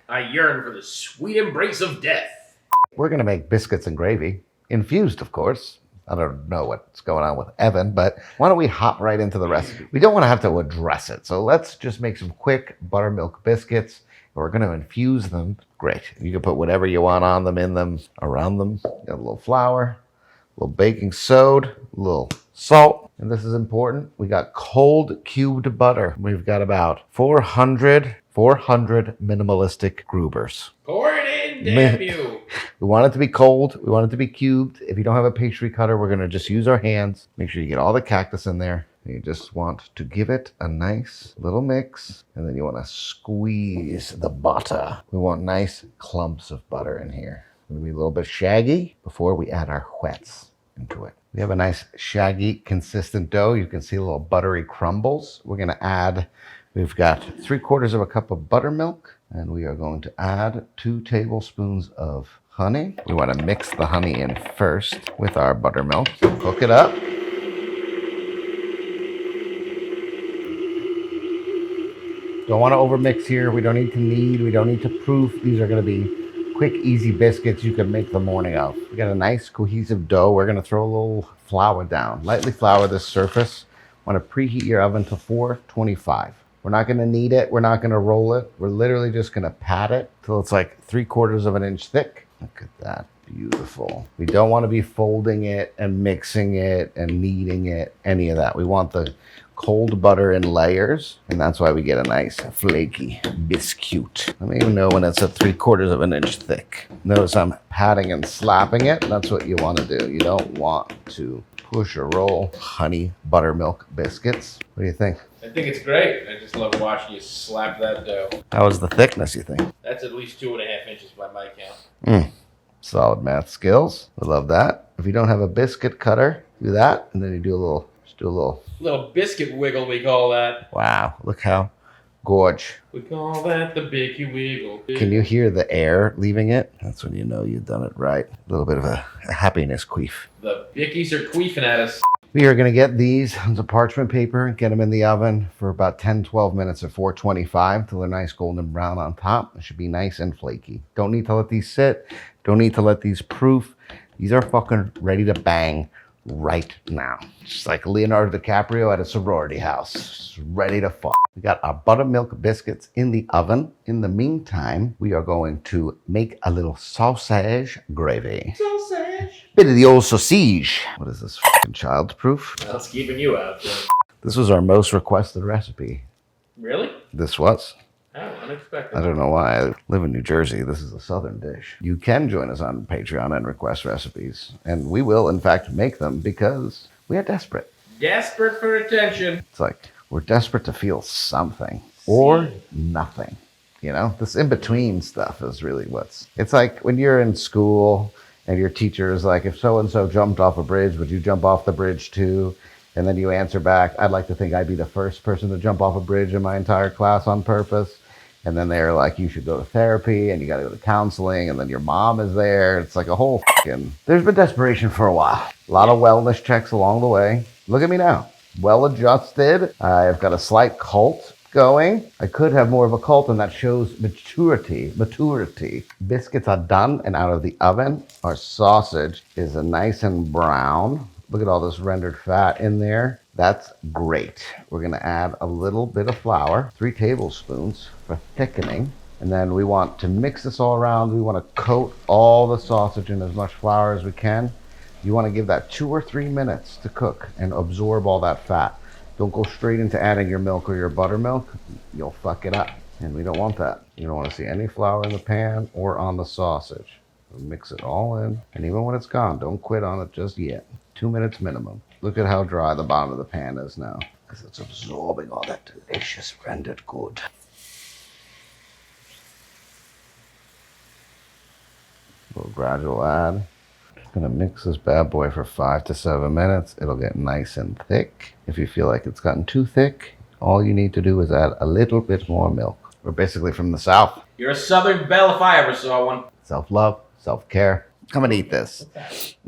I yearn for the sweet embrace of death. We're going to make biscuits and gravy, infused, of course. I don't know what's going on with Evan, but why don't we hop right into the recipe? We don't want to have to address it, so let's just make some quick buttermilk biscuits. We're going to infuse them. Great. You can put whatever you want on them, in them, around them. Got a little flour, a little baking soda, a little salt. And this is important. We got cold cubed butter. We've got about 400 minimalistic Grubers. Pour it in, damn you. We want it to be cold. We want it to be cubed. If you don't have a pastry cutter, we're going to just use our hands. Make sure you get all the cactus in there. You just want to give it a nice little mix. And then you want to squeeze the butter. We want nice clumps of butter in here. It's going to be a little bit shaggy before we add our wets into it. We have a nice shaggy, consistent dough. You can see little buttery crumbles. We're going to add, we've got 3/4 cup of buttermilk. And we are going to add 2 tablespoons of honey. We want to mix the honey in first with our buttermilk. Cook it up. Don't want to overmix here. We don't need to knead. We don't need to proof. These are going to be quick, easy biscuits you can make the morning of. We got a nice cohesive dough. We're going to throw a little flour down. Lightly flour this surface. Want to preheat your oven to 425. We're not going to knead it. We're not going to roll it. We're literally just going to pat it till it's like 3/4 inch thick. Look at that. Beautiful. We don't want to be folding it and mixing it and kneading it, any of that. We want the cold butter in layers, and that's why we get a nice flaky biscuit. Let me even know when it's at 3/4 inch thick. Notice I'm patting and slapping it. That's what you want to do. You don't want to push or roll honey buttermilk biscuits. What do you think? I think it's great. I just love watching you slap that dough. How is the thickness, you think? That's at least 2.5 inches by my count. Solid math skills. I love that. If you don't have a biscuit cutter, do that, and then you do a little, just do a Little biscuit wiggle, we call that. Wow, look how gorge. We call that the Bicky Wiggle. Can you hear the air leaving it? That's when you know you've done it right. A little bit of a happiness queef. The Bickies are queefing at us. We are going to get these onto parchment paper and get them in the oven for about 10-12 minutes at 425 till they're nice golden brown on top. It should be nice and flaky. Don't need to let these sit. Don't need to let these proof. These are fucking ready to bang right now. Just like Leonardo DiCaprio at a sorority house. Just ready to fuck. We got our buttermilk biscuits in the oven. In the meantime, we are going to make a little sausage gravy. Sausage. Bit of the old sausage. What is this, fucking child's proof? That's keeping you out, Jim. This was our most requested recipe. Really? This was. Oh, unexpected. I don't know why. I live in New Jersey. This is a southern dish. You can join us on Patreon and request recipes. And we will, in fact, make them because we are desperate. Desperate for attention. It's like we're desperate to feel something or nothing. You know, this in-between stuff is really what's... It's like when you're in school and your teacher is like, if so-and-so jumped off a bridge, would you jump off the bridge too? And then you answer back, I'd like to think I'd be the first person to jump off a bridge in my entire class on purpose. And then they're like, you should go to therapy and you got to go to counseling. And then your mom is there. It's like a whole fucking... There's been desperation for a while. A lot of wellness checks along the way. Look at me now. Well adjusted. I've got a slight cult going. I could have more of a cult, and that shows maturity. Biscuits are done and out of the oven. Our sausage is nice and brown. Look at all this rendered fat in there. That's great. We're going to add a little bit of flour, 3 tablespoons for thickening. And then we want to mix this all around. We want to coat all the sausage in as much flour as we can. You want to give that 2 or 3 minutes to cook and absorb all that fat. Don't go straight into adding your milk or your buttermilk. You'll fuck it up. And we don't want that. You don't want to see any flour in the pan or on the sausage. Mix it all in. And even when it's gone, don't quit on it just yet. 2 minutes minimum. Look at how dry the bottom of the pan is now, because it's absorbing all that delicious rendered good. A little gradual add. Just gonna mix this bad boy for 5 to 7 minutes. It'll get nice and thick. If you feel like it's gotten too thick, all you need to do is add a little bit more milk. We're basically from the South. You're a Southern belle if I ever saw one. Self-love, self-care. Come and eat this.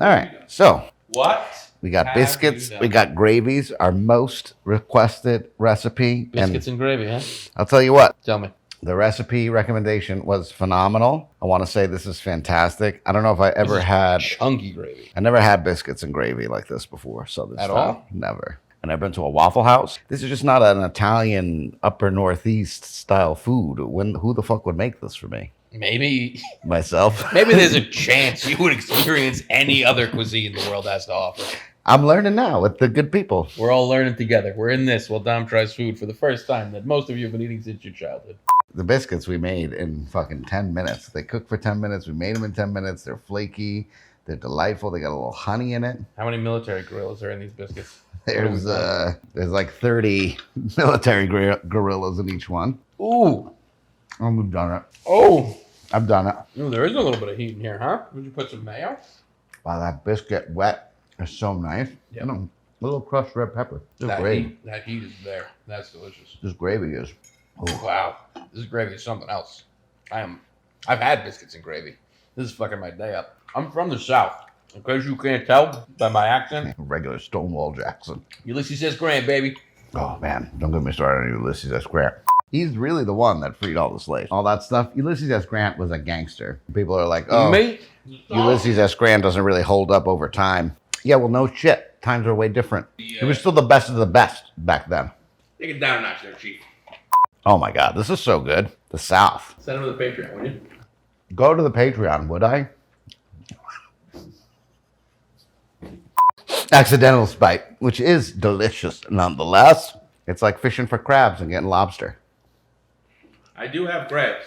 All right, so. What? We got biscuits, we got gravies, our most requested recipe. Biscuits and gravy, huh? I'll tell you what, Tell me. The recipe recommendation was phenomenal. I want to say this is fantastic. I don't know if I ever had chunky gravy. I never had biscuits and gravy like this before. So this At time, all? never. I never been to a Waffle House. This is just not an Italian upper Northeast style food. Who the fuck would make this for me? Maybe Myself. maybe there's a chance you would experience any other cuisine the world has to offer. I'm learning now with the good people. We're all learning together. We're in this while Dom tries food for the first time that most of you have been eating since your childhood. The biscuits we made in fucking 10 minutes. They cook for 10 minutes. We made them in 10 minutes. They're flaky. They're delightful. They got a little honey in it. How many military gorillas are in these biscuits? There's like 30 military gorillas in each one. Ooh. I've done it. Oh. I've done it. Ooh, there is a little bit of heat in here, huh? Would you put some mayo? Wow, that biscuit wet is so nice. Yep. A little crushed red pepper. Just gravy. That heat is there. That's delicious. This gravy is. Oh, wow. This gravy is something else. I've had biscuits and gravy. This is fucking my day up. I'm from the South. In case you can't tell by my accent. Regular Stonewall Jackson. Ulysses S. Grant, baby. Oh, man. Don't get me started on Ulysses S. Grant. He's really the one that freed all the slaves. All that stuff. Ulysses S. Grant was a gangster. People are like, oh, Ulysses S. Grant doesn't really hold up over time. Yeah, well, no shit. Times are way different. He was still the best of the best back then. Take it down a notch there, Chief. Oh, my God. This is so good. The South. Send him to the Patreon, would you? Go to the Patreon, would I? Accidental spite, which is delicious nonetheless. It's like fishing for crabs and getting lobster. I do have crabs.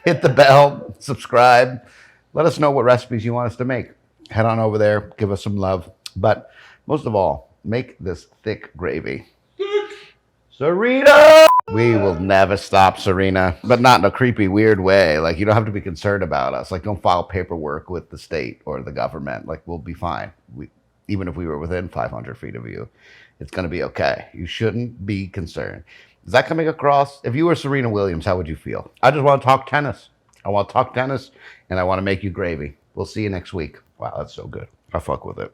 Hit the bell, subscribe. Let us know what recipes you want us to make. Head on over there, give us some love. But most of all, make this thick gravy. Serena! We will never stop, Serena, but not in a creepy, weird way. Like, you don't have to be concerned about us. Like, don't file paperwork with the state or the government. Like, we'll be fine. Even if we were within 500 feet of you, it's going to be okay. You shouldn't be concerned. Is that coming across? If you were Serena Williams, how would you feel? I just want to talk tennis. I want to talk tennis, and I want to make you gravy. We'll see you next week. Wow, that's so good. I fuck with it.